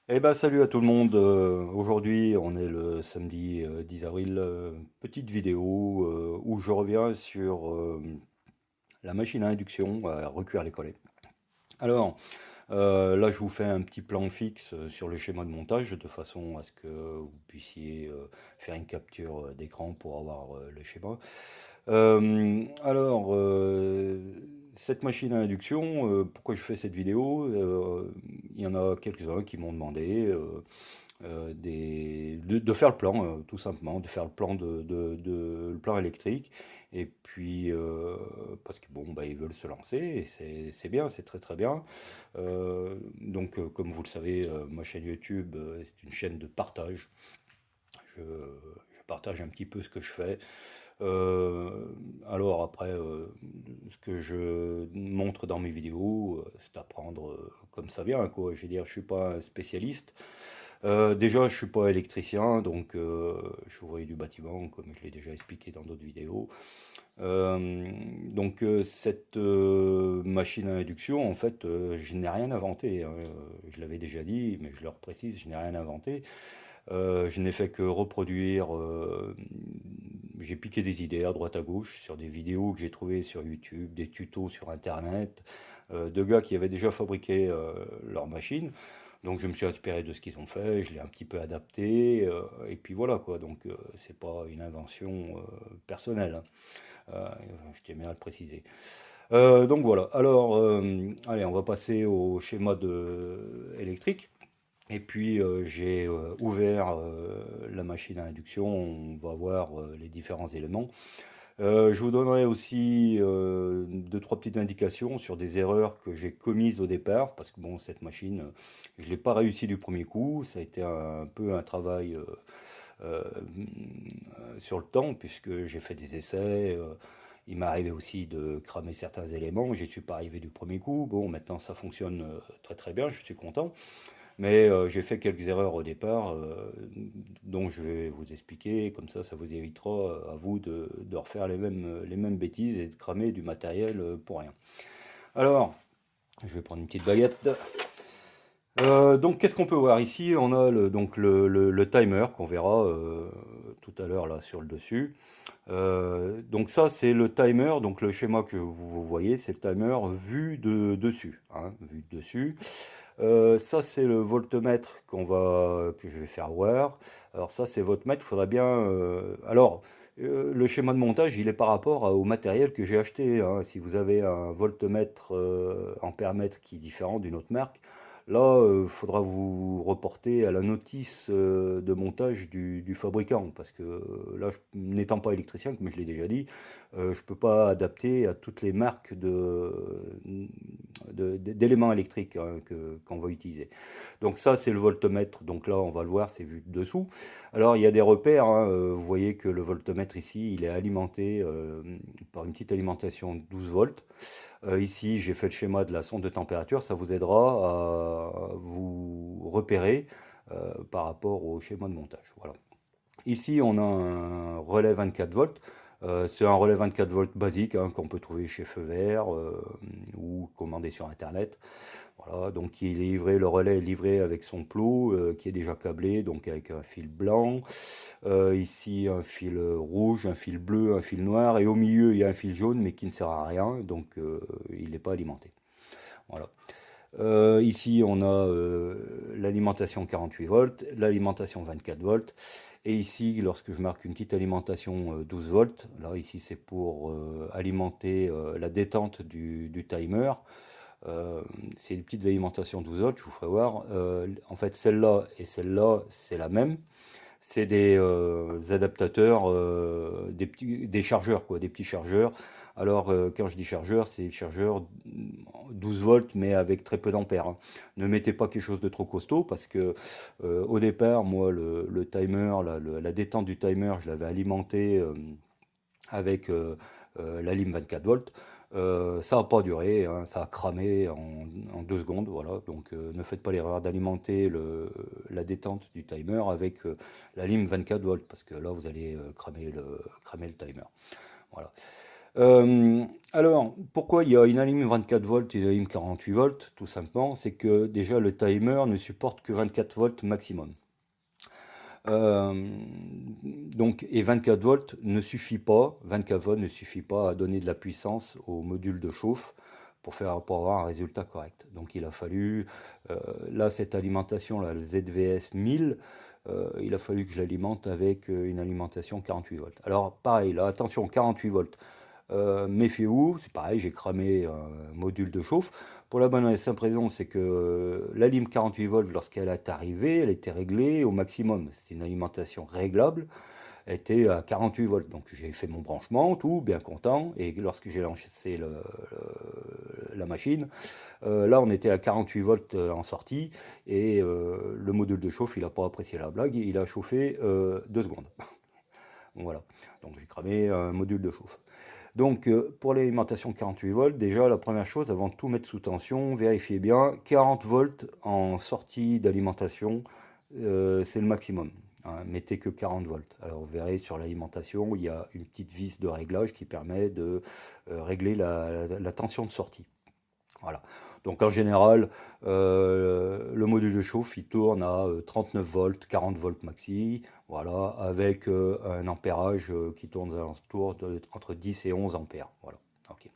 Eh ben salut à tout le monde. Aujourd'hui, on est le samedi 10 avril. Petite vidéo où je reviens sur la machine à induction à recuire les collets. Alors, là, je vous fais un petit plan fixe sur le schéma de montage de façon à ce que vous puissiez faire une capture d'écran pour avoir le schéma. Cette machine à induction, pourquoi je fais cette vidéo? Il y en a quelques-uns qui m'ont demandé de faire le plan, tout simplement, de faire le plan le plan électrique. Et puis, parce que bon, bah, ils veulent se lancer, et c'est bien, c'est très très bien. Comme vous le savez, ma chaîne YouTube, c'est une chaîne de partage. Je partage un petit peu ce que je fais. Euh, alors après, ce que je montre dans mes vidéos, c'est à prendre comme ça vient, quoi. Je veux dire, je suis pas un spécialiste. Déjà, je suis pas électricien, donc je suis ouvrier du bâtiment, comme je l'ai déjà expliqué dans d'autres vidéos. Cette machine à induction, en fait, je n'ai rien inventé, hein. Je l'avais déjà dit, mais je le reprécise, je n'ai rien inventé. Je n'ai fait que reproduire. J'ai piqué des idées à droite à gauche sur des vidéos que j'ai trouvées sur YouTube, des tutos sur Internet, de gars qui avaient déjà fabriqué leur machine. Donc je me suis inspiré de ce qu'ils ont fait, je l'ai un petit peu adapté, et puis voilà quoi. Donc c'est pas une invention personnelle, hein. Euh, je tiens bien à le préciser. Donc voilà. Alors, allez, on va passer au schéma électrique. Et puis j'ai ouvert la machine à induction, on va voir les différents éléments. Je vous donnerai aussi deux, trois petites indications sur des erreurs que j'ai commises au départ, parce que bon, cette machine, je ne l'ai pas réussi du premier coup, ça a été un peu un travail euh, sur le temps, puisque j'ai fait des essais. Il m'est arrivé aussi de cramer certains éléments, j'y suis pas arrivé du premier coup. Bon, maintenant ça fonctionne très très bien, je suis content. Mais j'ai fait quelques erreurs au départ, dont je vais vous expliquer, comme ça vous évitera à vous de refaire les mêmes bêtises et de cramer du matériel pour rien. Alors, je vais prendre une petite baguette. Donc qu'est-ce qu'on peut voir ici? On a le timer qu'on verra tout à l'heure là sur le dessus. Donc ça c'est le timer, donc le schéma que vous voyez, c'est le timer vu de dessus, hein, vu de dessus. Ça, c'est le voltmètre que je vais faire voir. Alors ça, c'est voltmètre. Il faudrait bien. Le schéma de montage, il est par rapport au matériel que j'ai acheté, hein. Si vous avez un voltmètre ampèremètre qui est différent d'une autre marque, là, il faudra vous reporter à la notice de montage du fabricant, parce que là, n'étant pas électricien, comme je l'ai déjà dit, je ne peux pas adapter à toutes les marques d'éléments électriques, hein, qu'on va utiliser. Donc ça, c'est le voltmètre. Donc là, on va le voir, c'est vu de dessous. Alors, il y a des repères, hein. Vous voyez que le voltmètre ici, il est alimenté par une petite alimentation 12 volts. Ici, j'ai fait le schéma de la sonde de température. Ça vous aidera à vous repérer par rapport au schéma de montage. Voilà. Ici, on a un relais 24 volts. C'est un relais 24 volts basique, hein, qu'on peut trouver chez Feu Vert ou commandé sur Internet. Voilà, donc le relais est livré avec son plot qui est déjà câblé, donc avec un fil blanc. Ici, un fil rouge, un fil bleu, un fil noir, et au milieu, il y a un fil jaune, mais qui ne sert à rien, donc il n'est pas alimenté. Voilà. Ici, on a l'alimentation 48 volts, l'alimentation 24 volts. Et ici, lorsque je marque une petite alimentation 12 volts, là, ici, c'est pour alimenter la détente du timer. Euh, c'est des petites alimentations 12 volts, je vous ferai voir. En fait, celle-là et celle-là, c'est la même. C'est des adaptateurs, des chargeurs, quoi, des petits chargeurs. Alors, quand je dis chargeur, c'est chargeur 12 volts, mais avec très peu d'ampères, hein. Ne mettez pas quelque chose de trop costaud, parce que au départ, moi, le timer, la détente du timer, je l'avais alimenté avec la lime 24 volts. Ça n'a pas duré, hein, ça a cramé en 2 secondes, voilà. Donc ne faites pas l'erreur d'alimenter la détente du timer avec la lime 24 volts, parce que là vous allez cramer le timer. Voilà. Alors, pourquoi il y a une alim 24 volts et une alim 48 volts? Tout simplement, c'est que déjà le timer ne supporte que 24 volts maximum. Euh, donc, et 24 volts ne suffit pas, 24 volts ne suffit pas à donner de la puissance au module de chauffe pour avoir un résultat correct. Donc il a fallu, là cette alimentation, là, le ZVS 1000, il a fallu que je l'alimente avec une alimentation 48 volts. Alors pareil, là attention, 48 volts. Méfiez-vous, c'est pareil, j'ai cramé un module de chauffe. Pour la bonne et simple raison, c'est que la lime 48 volts, lorsqu'elle est arrivée, elle était réglée au maximum. C'était une alimentation réglable, elle était à 48 volts. Donc j'ai fait mon branchement, tout, bien content. Et lorsque j'ai lancé la machine, là on était à 48 volts en sortie. Et le module de chauffe, il n'a pas apprécié la blague, il a chauffé 2 secondes. Voilà, donc j'ai cramé un module de chauffe. Donc, pour l'alimentation 48 volts, déjà, la première chose, avant de tout mettre sous tension, vérifiez bien, 40 volts en sortie d'alimentation, c'est le maximum. Hein, mettez que 40 volts. Alors, vous verrez sur l'alimentation, il y a une petite vis de réglage qui permet de régler la tension de sortie. Voilà. Donc en général, le module de chauffe, il tourne à 39 volts, 40 volts maxi, voilà, avec un ampérage qui tourne entre 10 et 11 ampères. Voilà. Ok.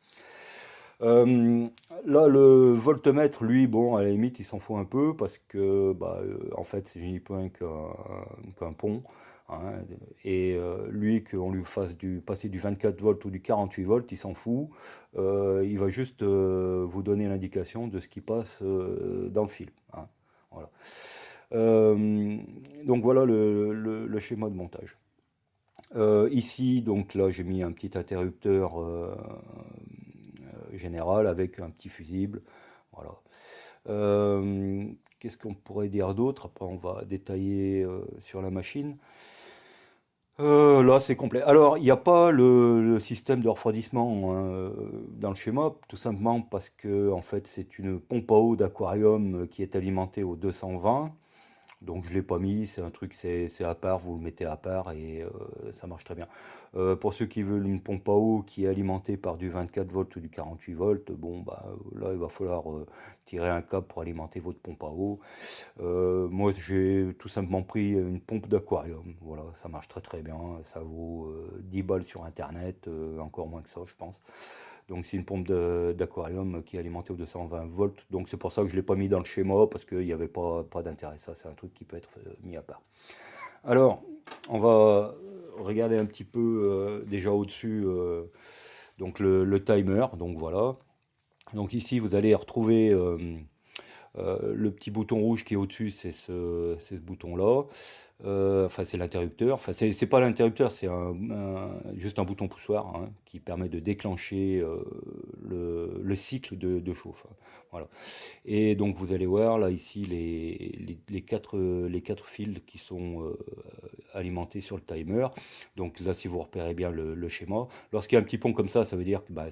Euh, Là, le voltmètre, lui, bon, à la limite, il s'en fout un peu parce que, bah, en fait, c'est ni point qu'un pont. Hein, et lui, qu'on lui fasse passer du 24 volts ou du 48 volts, il s'en fout. Il va juste vous donner l'indication de ce qui passe dans le fil. Hein, voilà. Euh, donc voilà le schéma de montage. Ici, donc là, j'ai mis un petit interrupteur général avec un petit fusible. Voilà. Qu'est-ce qu'on pourrait dire d'autre? Après, on va détailler sur la machine. Là, c'est complet. Alors, il n'y a pas le système de refroidissement hein, dans le schéma, tout simplement parce que en fait, c'est une pompe à eau d'aquarium qui est alimentée au 220. Donc je ne l'ai pas mis, c'est un truc, c'est à part, vous le mettez à part et ça marche très bien. Pour ceux qui veulent une pompe à eau qui est alimentée par du 24 volts ou du 48 volts, bon bah là il va falloir tirer un câble pour alimenter votre pompe à eau. Moi j'ai tout simplement pris une pompe d'aquarium, voilà, ça marche très très bien, ça vaut 10 balles sur internet, encore moins que ça je pense. Donc c'est une pompe d'aquarium qui est alimentée aux 220 volts. Donc c'est pour ça que je ne l'ai pas mis dans le schéma parce qu'il n'y avait pas d'intérêt. Ça c'est un truc qui peut être mis à part. Alors on va regarder un petit peu déjà au-dessus donc le timer. Donc voilà. Donc ici vous allez retrouver le petit bouton rouge qui est au-dessus, c'est ce bouton-là. Enfin, c'est l'interrupteur. Enfin, c'est pas l'interrupteur, c'est juste un bouton poussoir hein, qui permet de déclencher le cycle de chauffe. Hein. Voilà. Et donc, vous allez voir là, ici, les quatre fils qui sont alimentés sur le timer. Donc, là, si vous repérez bien le schéma, lorsqu'il y a un petit pont comme ça veut dire que bah,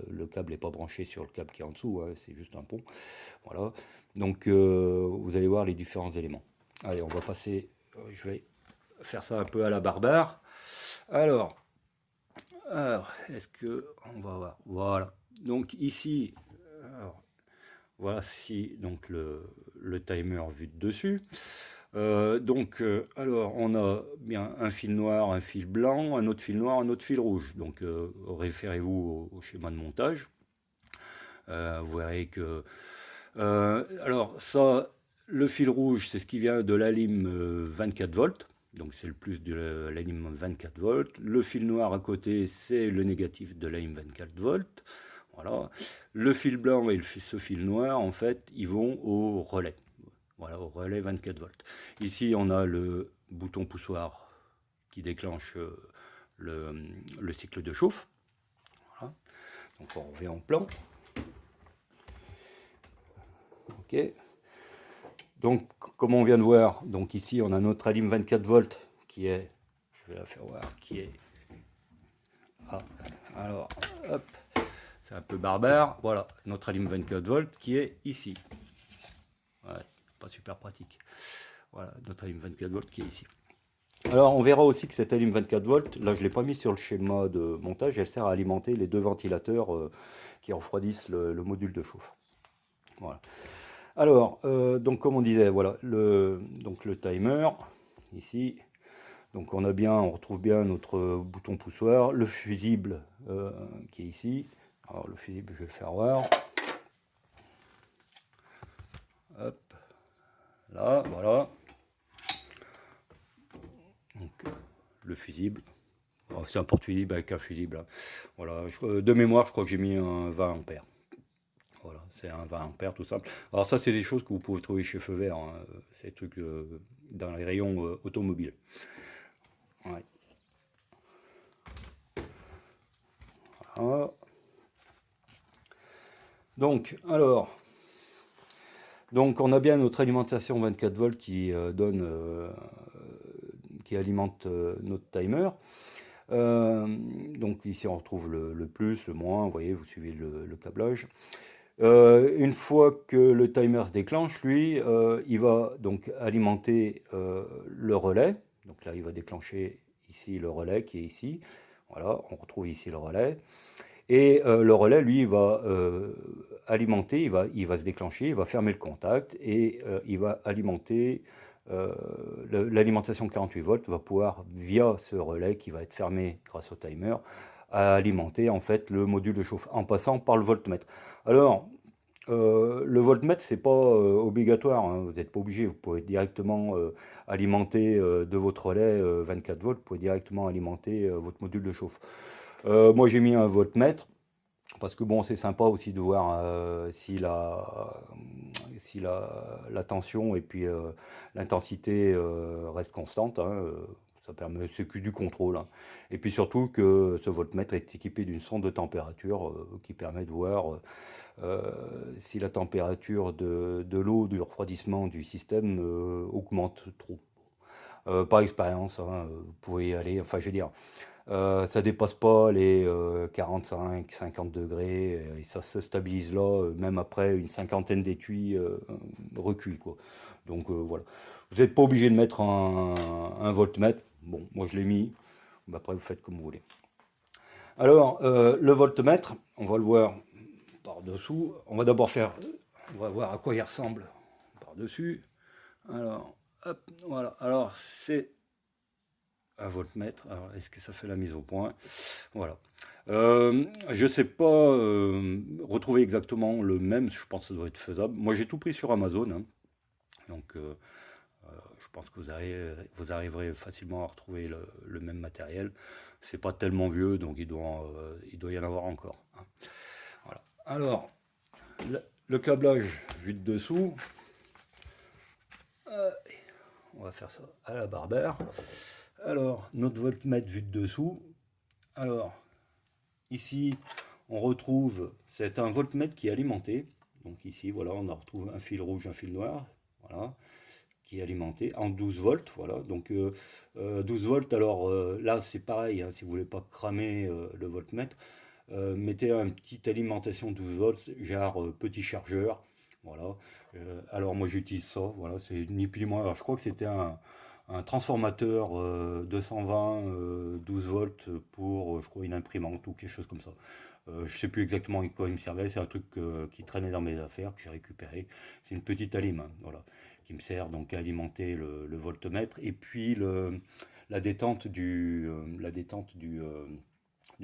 le câble n'est pas branché sur le câble qui est en dessous, hein, c'est juste un pont. Voilà. Donc, vous allez voir les différents éléments. Allez, on va passer. Je vais faire ça un peu à la barbare. Alors est-ce que on va voir. Voilà. Donc ici, alors, voici donc le timer vu de dessus. Alors, on a bien un fil noir, un fil blanc, un autre fil noir, un autre fil rouge. Donc, référez-vous au schéma de montage. Vous verrez que alors ça, le fil rouge, c'est ce qui vient de la lime 24 volts. Donc c'est le plus de la lime 24 volts. Le fil noir à côté, c'est le négatif de la lime 24 volts. Voilà. Le fil blanc et ce fil noir, en fait, ils vont au relais. Voilà, au relais 24 volts. Ici, on a le bouton poussoir qui déclenche le cycle de chauffe. Voilà. Donc on revient en plan. Ok. Donc, comme on vient de voir, donc ici on a notre alim 24 volts qui est, je vais la faire voir, qui est, ah, alors, hop, c'est un peu barbare, voilà, notre alim 24 volts qui est ici. Ouais, pas super pratique. Voilà, notre alim 24 volts qui est ici. Alors, on verra aussi que cette alim 24 volts, là, je ne l'ai pas mis sur le schéma de montage, elle sert à alimenter les deux ventilateurs qui refroidissent le module de chauffe. Voilà. Alors, donc comme on disait, voilà, donc le timer, ici. Donc on retrouve bien notre bouton poussoir, le fusible qui est ici. Alors le fusible, je vais le faire voir. Hop, là, voilà. Donc, le fusible. Oh, c'est un porte-fusible avec un fusible, hein. Voilà, de mémoire, je crois que j'ai mis un 20 ampères. Voilà, c'est un 20 ampères tout simple. Alors ça, c'est des choses que vous pouvez trouver chez Feu Vert, hein. C'est des trucs dans les rayons automobiles. Ouais. Voilà. Donc, on a bien notre alimentation 24 volts qui alimente notre timer. Donc ici on retrouve le plus, le moins, vous voyez, vous suivez le câblage. Une fois que le timer se déclenche, lui, il va donc alimenter le relais. Donc là, il va déclencher ici le relais qui est ici. Voilà, on retrouve ici le relais. Et le relais, lui, il va alimenter, il va se déclencher, il va fermer le contact et il va alimenter. L'alimentation 48 volts va pouvoir, via ce relais qui va être fermé grâce au timer, à alimenter en fait le module de chauffe en passant par le voltmètre. Alors, le voltmètre, c'est pas obligatoire, hein, vous n'êtes pas obligé, vous pouvez directement alimenter de votre relais 24 volts, vous pouvez directement alimenter votre module de chauffe. Moi j'ai mis un voltmètre parce que bon, c'est sympa aussi de voir si la tension et puis l'intensité reste constante, hein, ça permet, c'est que du contrôle, hein. Et puis surtout que ce voltmètre est équipé d'une sonde de température qui permet de voir si la température de l'eau, du refroidissement du système augmente trop. Par expérience, hein, vous pouvez y aller, enfin je veux dire, ça dépasse pas les 45-50 degrés et ça se stabilise là, même après une cinquantaine d'étuis recuits, quoi. Donc voilà. Vous n'êtes pas obligé de mettre un voltmètre. Bon, moi je l'ai mis. Bah, après, vous faites comme vous voulez. Alors, le voltmètre, on va le voir par-dessous. On va voir à quoi il ressemble par-dessus. Alors, hop, voilà. Alors, c'est un voltmètre. Alors, est-ce que ça fait la mise au point? Voilà. Je ne sais pas retrouver exactement le même, je pense que ça doit être faisable. Moi j'ai tout pris sur Amazon, hein. Donc je pense que vous arriverez facilement à retrouver le même matériel. C'est pas tellement vieux, donc il doit y en avoir encore, hein. Voilà. Alors, le câblage vu de dessous, euh, on va faire ça à la Barbère. Alors, notre voltmètre vu de dessous. Alors, ici, on retrouve, c'est un voltmètre qui est alimenté. Donc ici, voilà, on retrouve un fil rouge, un fil noir, voilà, qui est alimenté en 12 volts, voilà. Donc 12 volts, alors là, c'est pareil, hein, si vous voulez pas cramer le voltmètre, mettez une petite alimentation 12 volts, genre petit chargeur, voilà. Alors moi, j'utilise ça, voilà, c'est ni plus ni moins. Alors je crois que c'était un transformateur 220 12 volts pour, je crois, une imprimante ou quelque chose comme ça. Je sais plus exactement à quoi il me servait, c'est un truc qui traînait dans mes affaires, que j'ai récupéré. C'est une petite alime, hein, voilà, qui me sert donc à alimenter le voltmètre et puis la détente du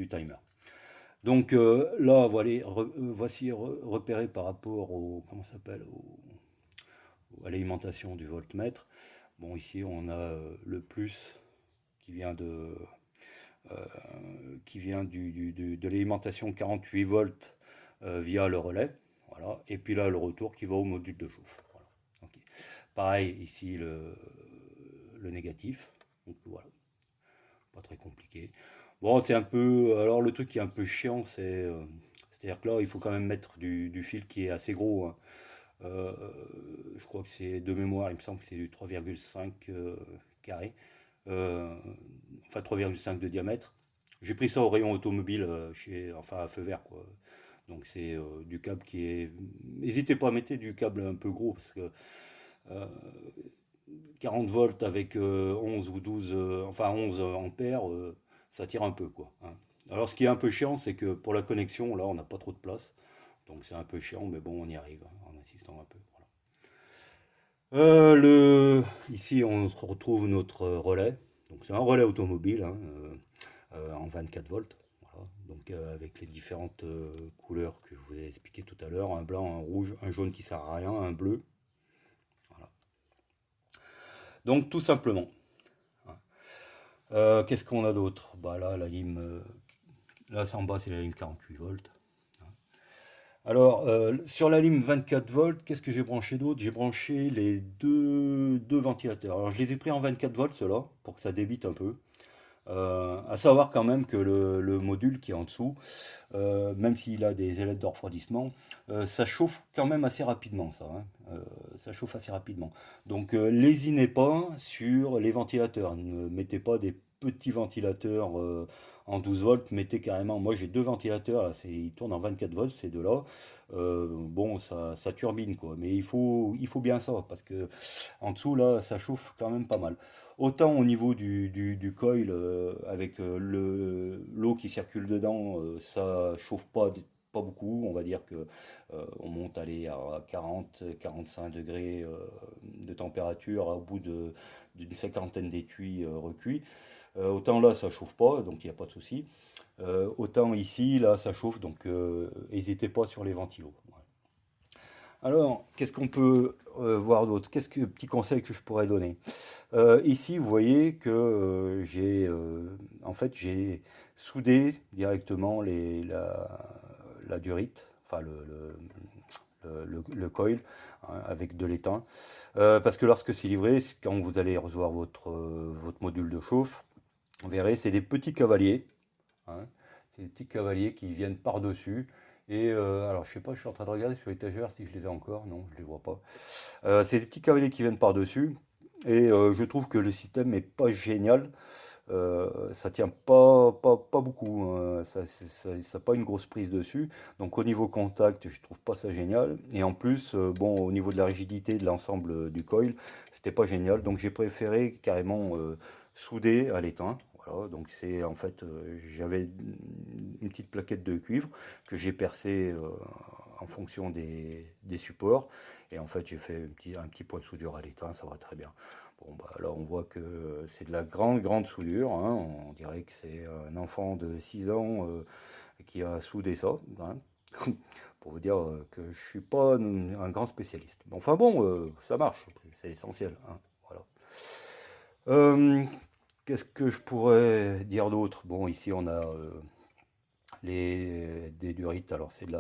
timer. Donc là, voilà, voici repéré par rapport comment ça s'appelle, à l'alimentation du voltmètre. Bon, ici, on a le plus qui vient euh, de l'alimentation 48 volts via le relais. Voilà. Et puis là, le retour qui va au module de chauffe. Voilà. Okay. Pareil, ici, le négatif. Donc voilà, pas très compliqué. Bon, c'est un peu. Alors, le truc qui est un peu chiant, c'est-à-dire que là, il faut quand même mettre du fil qui est assez gros, hein. Euh, je crois que c'est de mémoire, il me semble que c'est du 3,5 carré, euh, enfin 3,5 de diamètre. J'ai pris ça au rayon automobile, enfin à feu vert, quoi. Donc c'est du câble qui est. N'hésitez pas à mettre du câble un peu gros parce que euh, 40 volts avec 11 ou 12, enfin 11 ampères, ça tire un peu quoi, hein. Alors ce qui est un peu chiant, c'est que pour la connexion, là, on n'a pas trop de place. Donc c'est un peu chiant, mais bon, on y arrive, hein, en insistant un peu. Voilà. Ici, on retrouve notre relais. Donc c'est un relais automobile, hein, en 24 volts. Voilà. Donc avec les différentes couleurs que je vous ai expliquées tout à l'heure, un blanc, un rouge, un jaune qui sert à rien, un bleu. Voilà. Donc tout simplement. Qu'est-ce qu'on a d'autre? Bah là, la lime, là c'est en bas, c'est la lime 48 volts. Alors, sur la lime 24 volts, qu'est-ce que j'ai branché d'autre? J'ai branché les deux ventilateurs. Alors, je les ai pris en 24 volts, ceux-là, pour que ça débite un peu. À savoir quand même que le module qui est en dessous, même s'il a des ailettes de refroidissement, ça chauffe quand même assez rapidement, ça, hein. Ça chauffe assez rapidement. Donc, lésinez pas sur les ventilateurs. Ne mettez pas des petits ventilateurs en 12 volts. Mettez carrément. Moi, j'ai deux ventilateurs, là, ils tournent en 24 volts, ces deux-là. Bon, ça turbine, quoi. Mais il faut bien ça, parce que en dessous, là, ça chauffe quand même pas mal. Autant au niveau du coil, avec l'eau qui circule dedans, ça chauffe pas beaucoup. On va dire que on monte aller à 40-45 degrés de température au bout d'une cinquantaine d'étuis recuits. Autant là, ça chauffe pas, donc il n'y a pas de souci. Autant ici, là, ça chauffe, donc n'hésitez pas sur les ventilos. Voilà. Alors, qu'est-ce qu'on peut voir d'autre? Petit conseil que je pourrais donner? Ici, vous voyez que en fait, j'ai soudé directement la durite, enfin le coil, hein, avec de l'étain. Parce que lorsque c'est livré, quand vous allez recevoir votre module de chauffe, vous verrez, c'est des petits cavaliers, hein. C'est des petits cavaliers qui viennent par-dessus. Et alors, je sais pas, je suis en train de regarder sur l'étagère si je les ai encore. Non, je les vois pas. C'est des petits cavaliers qui viennent par-dessus. Et je trouve que le système n'est pas génial. Ça tient pas beaucoup, hein. Ça n'a pas une grosse prise dessus. Donc au niveau contact, je trouve pas ça génial. Et en plus, bon, au niveau de la rigidité de l'ensemble du coil, c'était pas génial. Donc j'ai préféré carrément souder à l'étain. Voilà, donc c'est en fait, j'avais une petite plaquette de cuivre que j'ai percée en fonction des supports. Et en fait, j'ai fait un petit point de soudure à l'étain, ça va très bien. Bon, bah, là, on voit que c'est de la grande, grande soudure, hein. On dirait que c'est un enfant de 6 ans qui a soudé ça, hein. Pour vous dire que je suis pas un grand spécialiste. Mais enfin bon, ça marche, c'est l'essentiel, hein. Voilà. Euh, Qu'est-ce que je pourrais dire d'autre? Bon, ici, on a des durites. Alors, c'est de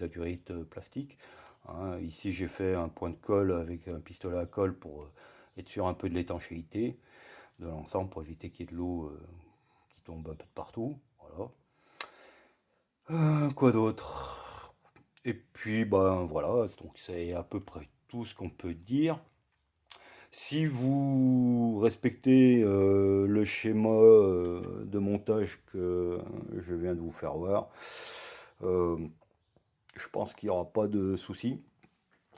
la durite plastique, hein. Ici, j'ai fait un point de colle avec un pistolet à colle pour être sûr un peu de l'étanchéité de l'ensemble pour éviter qu'il y ait de l'eau qui tombe un peu de partout. Voilà. Quoi d'autre? Et puis, ben voilà, donc c'est à peu près tout ce qu'on peut dire. Si vous respectez le schéma de montage que je viens de vous faire voir, euh, je pense qu'il n'y aura pas de souci.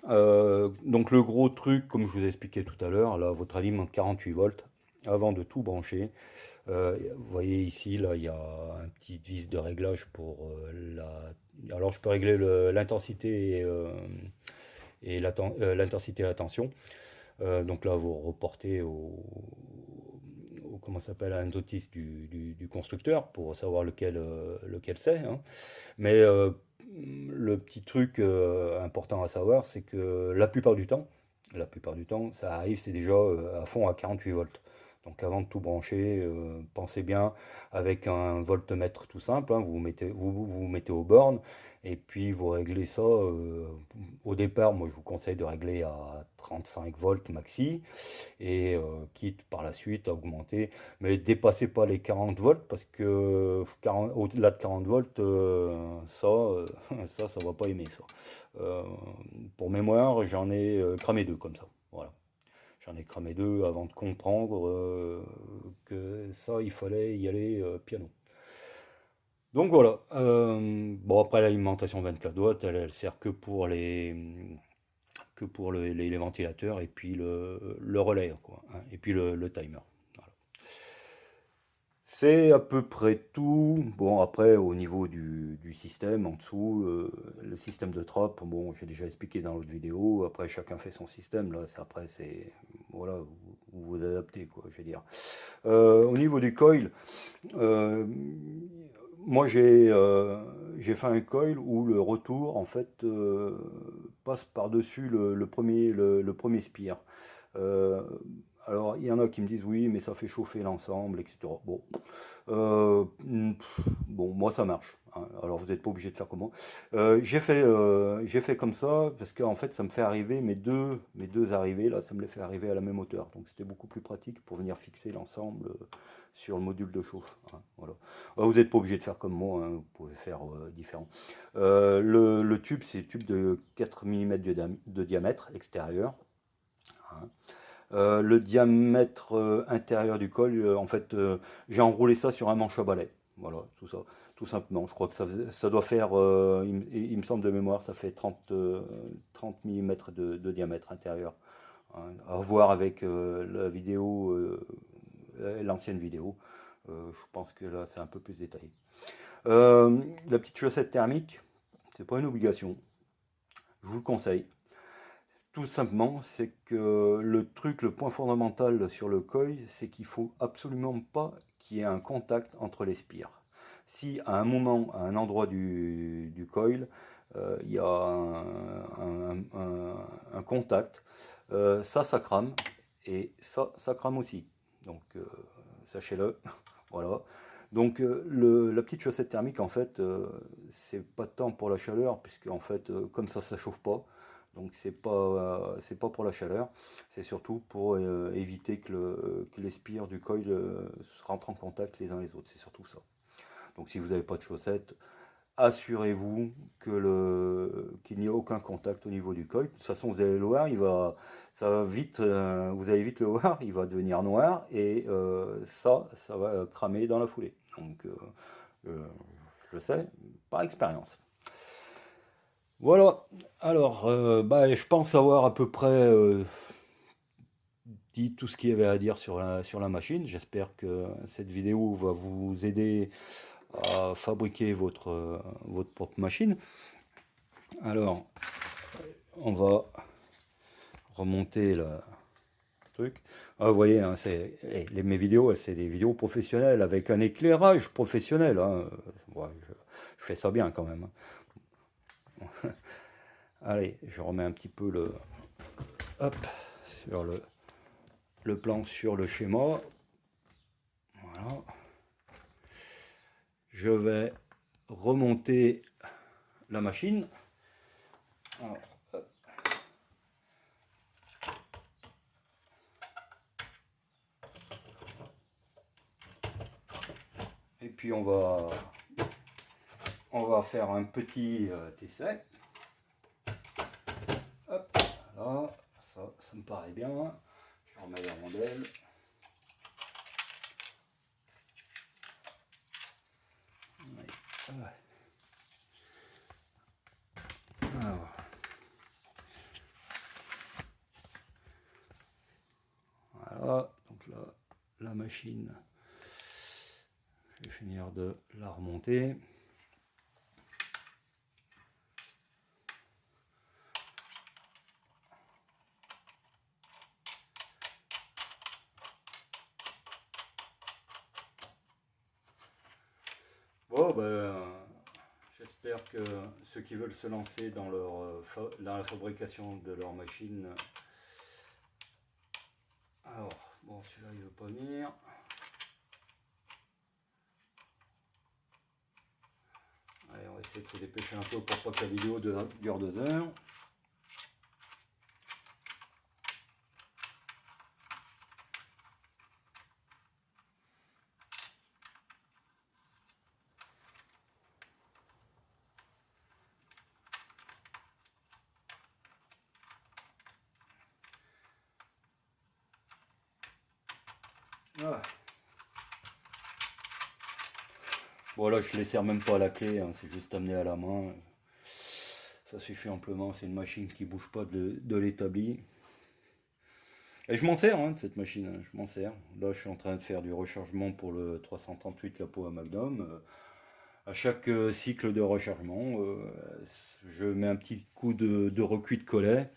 Donc le gros truc, comme je vous ai expliqué tout à l'heure, là, votre alimente 48 volts, avant de tout brancher, vous voyez ici, là, il y a un petit vis de réglage pour la... Alors je peux régler l'intensité et l'intensité et la tension. Donc là, vous reportez comment ça s'appelle, à un notice du constructeur pour savoir lequel c'est, hein. Mais le petit truc important à savoir, c'est que la plupart du temps, ça arrive, c'est déjà à fond à 48 volts. Donc avant de tout brancher, pensez bien avec un voltmètre tout simple, hein. Vous mettez aux bornes et puis vous réglez ça. Au départ, moi je vous conseille de régler à 35 volts maxi et quitte par la suite à augmenter. Mais dépassez pas les 40 volts parce que au-delà de 40 volts, ça va pas aimer ça. Euh, pour mémoire, j'en ai cramé deux comme ça. Voilà. J'en ai cramé deux avant de comprendre que ça, il fallait y aller piano. Donc voilà. Bon, après l'alimentation 24 watts, elle sert que que pour les ventilateurs et puis le relais, quoi, hein, et puis le timer. Voilà. C'est à peu près tout. Bon, après, au niveau du système, en dessous, le système de trappe, bon, j'ai déjà expliqué dans l'autre vidéo. Après, chacun fait son système. Là, après, c'est. Voilà, vous adaptez, quoi, je veux dire. Au niveau du coil, euh, moi, j'ai fait un coil où le retour, en fait, passe par-dessus le premier spire. Euh, alors, il y en a qui me disent oui, mais ça fait chauffer l'ensemble, etc. Bon, bon, moi ça marche, hein. Alors, vous n'êtes pas obligé de faire comme moi. J'ai fait comme ça parce qu'en fait, ça me fait arriver mes deux arrivées là, ça me les fait arriver à la même hauteur. Donc, c'était beaucoup plus pratique pour venir fixer l'ensemble sur le module de chauffe, hein, voilà. Vous n'êtes pas obligé de faire comme moi, hein, vous pouvez faire différent. Le tube, c'est un tube de 4 mm de diamètre extérieur, hein. Le diamètre intérieur du col, en fait, j'ai enroulé ça sur un manche à balai. Voilà, tout ça, tout simplement. Je crois que ça doit faire, il me semble de mémoire, ça fait 30 mm de diamètre intérieur, hein. À voir avec la vidéo, l'ancienne vidéo. Je pense que là, c'est un peu plus détaillé. La petite chaussette thermique, c'est pas une obligation. Je vous le conseille. Tout simplement, c'est que le point fondamental sur le coil, c'est qu'il faut absolument pas qu'il y ait un contact entre les spires. Si à un moment, à un endroit du coil, il y a un contact, ça crame, et ça crame aussi. Donc, sachez-le, voilà. Donc, la petite chaussette thermique, en fait, c'est pas tant pour la chaleur, puisque en fait, comme ça chauffe pas. Donc c'est pas pour la chaleur, c'est surtout pour éviter que les spires du coil rentrent en contact les uns les autres. C'est surtout ça. Donc si vous n'avez pas de chaussettes, assurez-vous qu'il n'y a aucun contact au niveau du coil. De toute façon, vous allez le voir, ça va vite, vous allez vite le voir, il va devenir noir et ça va cramer dans la foulée. Donc je le sais par expérience. Voilà, alors bah, je pense avoir à peu près dit tout ce qu'il y avait à dire sur la machine. J'espère que cette vidéo va vous aider à fabriquer votre propre machine. Alors, on va remonter le truc. Ah, vous voyez, hein, mes vidéos, c'est des vidéos professionnelles avec un éclairage professionnel, hein. Ouais, je fais ça bien quand même, hein. Allez, je remets un petit peu hop, sur le plan sur le schéma. Voilà. Je vais remonter la machine. Alors, et puis on va faire un petit essai. Hop, là, ça me paraît bien. Je remets la rondelle. Alors. Voilà, donc là, la machine, je vais finir de la remonter. Bon, ben, j'espère que ceux qui veulent se lancer dans dans la fabrication de leur machine. Alors, bon, celui-là il veut pas venir. Allez, on va essayer de se dépêcher un peu pour pas que la vidéo dure 2 heures. Ah. Bon là je les sers même pas à la clé, hein, c'est juste amené à la main. Ça suffit amplement, c'est une machine qui bouge pas de l'établi. Et je m'en sers hein, de cette machine, hein, je m'en sers. Là, je suis en train de faire du rechargement pour le 338 la Power Magnum. À chaque cycle de rechargement, je mets un petit coup de recuit de collet.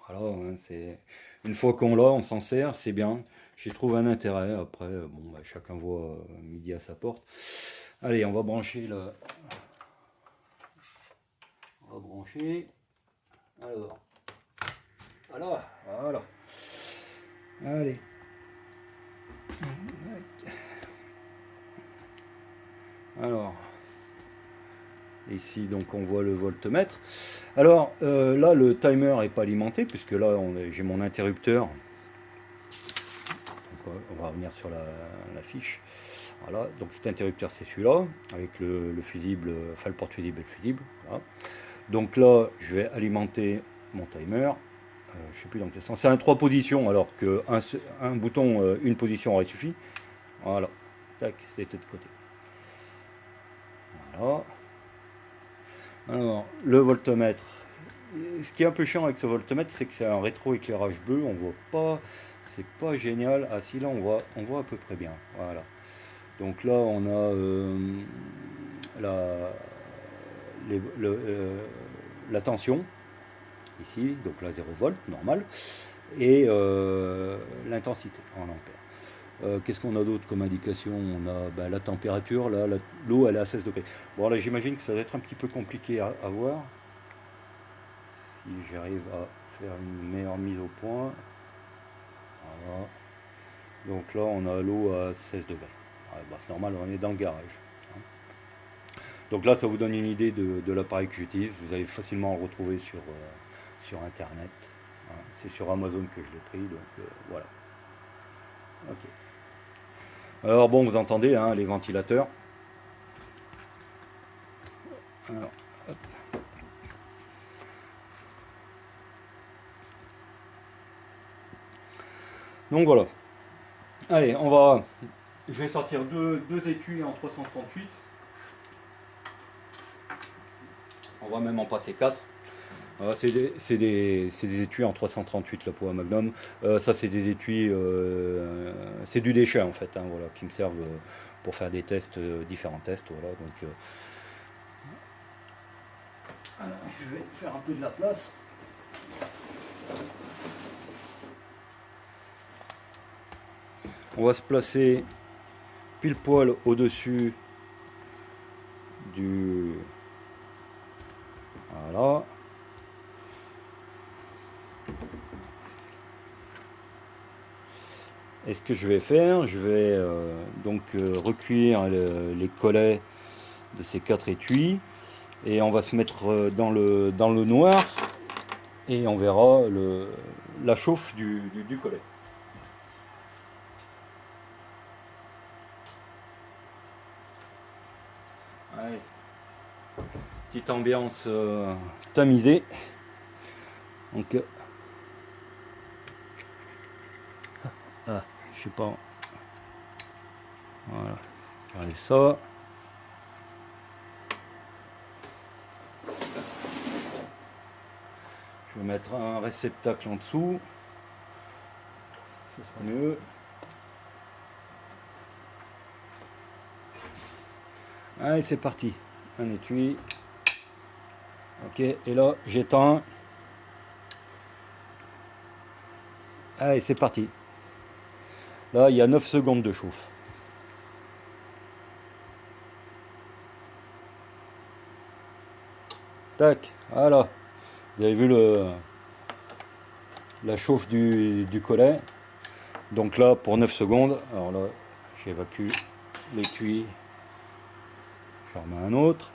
Voilà, hein, c'est une fois qu'on l'a, on s'en sert, c'est bien. J'y trouve un intérêt. Après, bon, bah, chacun voit midi à sa porte. Allez, on va brancher là. On va brancher. Alors, voilà. Allez. Alors, ici donc on voit le voltmètre. Alors là le timer n'est pas alimenté puisque là j'ai mon interrupteur. Donc, on va revenir sur la fiche. Voilà, donc cet interrupteur c'est celui-là avec le fusible, enfin le porte-fusible et le fusible. Voilà. Donc là je vais alimenter mon timer. Je sais plus dans quel sens. C'est un 3 positions alors que un bouton, une position aurait suffi. Voilà, tac, c'était de côté. Voilà. Alors, le voltmètre. Ce qui est un peu chiant avec ce voltmètre, c'est que c'est un rétro-éclairage bleu. On voit pas, c'est pas génial. Ah si, là on voit à peu près bien. Voilà. Donc là, on a la tension ici, donc là 0 volt normal, et l'intensité en ampères. Qu'est-ce qu'on a d'autre comme indication? On a la température, là, l'eau elle est à 16 degrés. Bon là j'imagine que ça va être un petit peu compliqué à voir. Si j'arrive à faire une meilleure mise au point. Voilà. Donc là on a l'eau à 16 degrés. Bah, c'est normal, on est dans le garage. Donc là ça vous donne une idée de l'appareil que j'utilise. Vous allez facilement le retrouver sur internet. C'est sur Amazon que je l'ai pris, donc voilà. Ok. Alors bon, vous entendez hein, les ventilateurs. Alors, hop. Donc voilà. Allez, je vais sortir deux étuis en 338. On va même en passer 4. C'est des étuis en 338 la Power Magnum. Ça c'est des étuis, c'est du déchet en fait, hein, voilà, qui me servent pour faire des tests, différents tests. Voilà, donc, alors, je vais faire un peu de la place. On va se placer pile poil au-dessus du... Voilà. Et ce que je vais faire, je vais donc recueillir les collets de ces 4 étuis. Et on va se mettre dans le noir. Et on verra la chauffe du collet. Allez. Petite ambiance tamisée. Donc, je sais pas. Voilà. Regardez ça. Je vais mettre un réceptacle en dessous. Ça sera mieux. Allez, c'est parti. Un étui. Ok, et là, j'éteins. Allez, c'est parti. Là, il y a 9 secondes de chauffe. Tac, voilà. Vous avez vu la chauffe du collet. Donc là, pour 9 secondes, alors là, j'évacue l'étui. J'en remets un autre.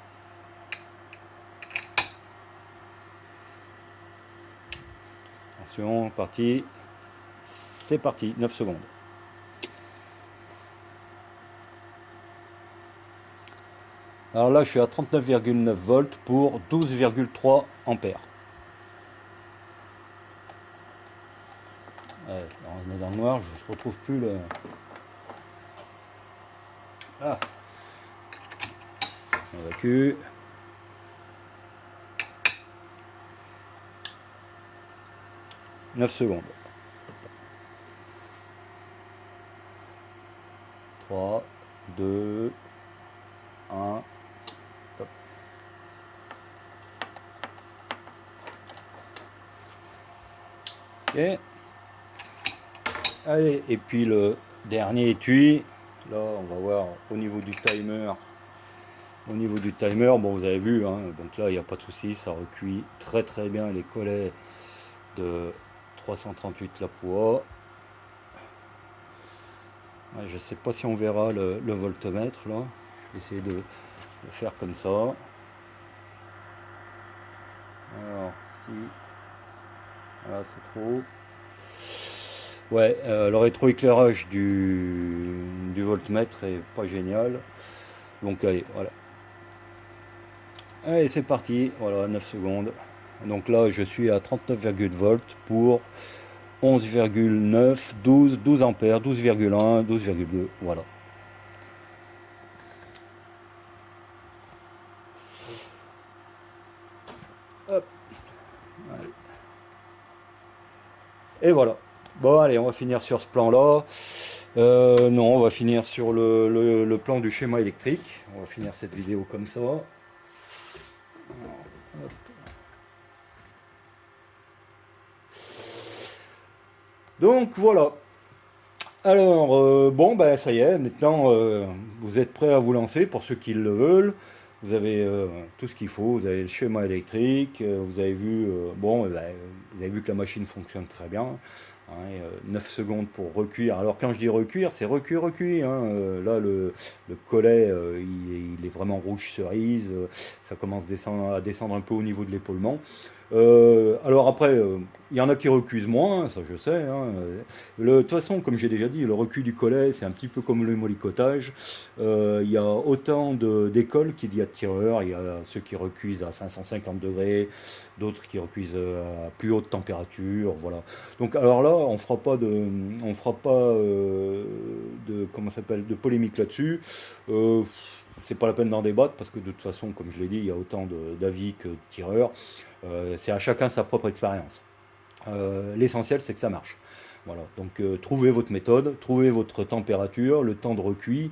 Attention, parti. C'est parti, 9 secondes. Alors là, je suis à 39,9 volts pour 12,3 ampères. Ouais, on est dans le noir, je ne retrouve plus le... Ah. On évacue. 9 secondes. 3, 2, 1. Top. Ok. Allez, et puis le dernier étui. Là, on va voir au niveau du timer. Au niveau du timer, bon, vous avez vu, hein, donc là, il n'y a pas de souci, ça recuit très très bien les collets de 338 la poids. Ouais, je sais pas si on verra le voltmètre là. Je vais essayer de le faire comme ça. Alors, si. Voilà, c'est trop. Ouais, le rétroéclairage du voltmètre est pas génial. Donc, allez, voilà. Allez, c'est parti. Voilà, 9 secondes. Donc là, je suis à 39,2 volts pour 11,9, 12 ampères, 12,1, 12,2. Voilà. Hop. Et voilà. Bon, allez, on va finir sur ce plan-là. Non, on va finir sur le plan du schéma électrique. On va finir cette vidéo comme ça. Hop. Donc voilà. Alors, bon, ben ça y est, maintenant vous êtes prêts à vous lancer pour ceux qui le veulent. Vous avez tout ce qu'il faut, vous avez le schéma électrique, vous avez vu, bon, ben, vous avez vu que la machine fonctionne très bien. Hein, 9 secondes pour recuire. Alors quand je dis recuire, c'est recuire, recuire. Hein. Là, le collet, il est vraiment rouge cerise. Ça commence à descendre un peu au niveau de l'épaulement. Alors après, il y en a qui recuisent moins, ça je sais. Hein. De toute façon, comme j'ai déjà dit, le recul du collet, c'est un petit peu comme le mollicotage. Il y a autant d'écoles qu'il y a de tireurs. Il y a ceux qui recuisent à 550 degrés, d'autres qui recuisent à plus haute température. Voilà. Donc alors là, on fera pas comment ça s'appelle, de polémique là-dessus. Euh, c'est pas la peine d'en débattre parce que de toute façon, comme je l'ai dit, il y a autant d'avis que de tireurs. C'est à chacun sa propre expérience. L'essentiel, c'est que ça marche. Voilà, donc trouvez votre méthode, trouvez votre température, le temps de recuit,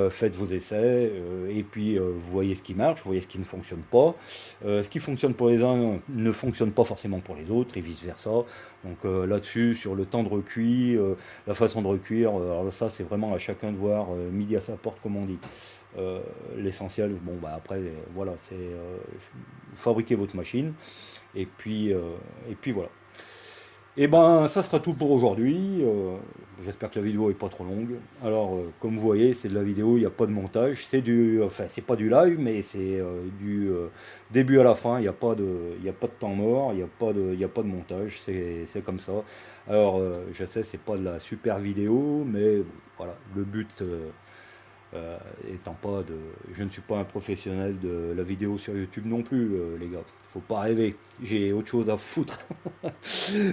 faites vos essais, et puis vous voyez ce qui marche, vous voyez ce qui ne fonctionne pas. Ce qui fonctionne pour les uns ne fonctionne pas forcément pour les autres, et vice-versa. Donc là-dessus, sur le temps de recuit, la façon de recuire, alors ça c'est vraiment à chacun de voir, midi à sa porte comme on dit. L'essentiel, bon bah après voilà, c'est fabriquer votre machine, et puis voilà. Et ben, ça sera tout pour aujourd'hui. J'espère que la vidéo est pas trop longue. Alors, comme vous voyez, c'est de la vidéo, il n'y a pas de montage. Enfin, c'est pas du live, mais c'est du début à la fin. Il n'y a pas de temps mort, il y a pas de montage. C'est comme ça. Alors, je sais, c'est pas de la super vidéo, mais bon, voilà, le but. Étant pas de, je ne suis pas un professionnel de la vidéo sur YouTube non plus, les gars. Faut pas rêver. J'ai autre chose à foutre.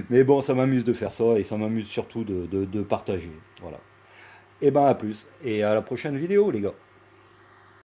Mais bon, ça m'amuse de faire ça et ça m'amuse surtout de partager. Voilà. Et ben à plus et à la prochaine vidéo, les gars.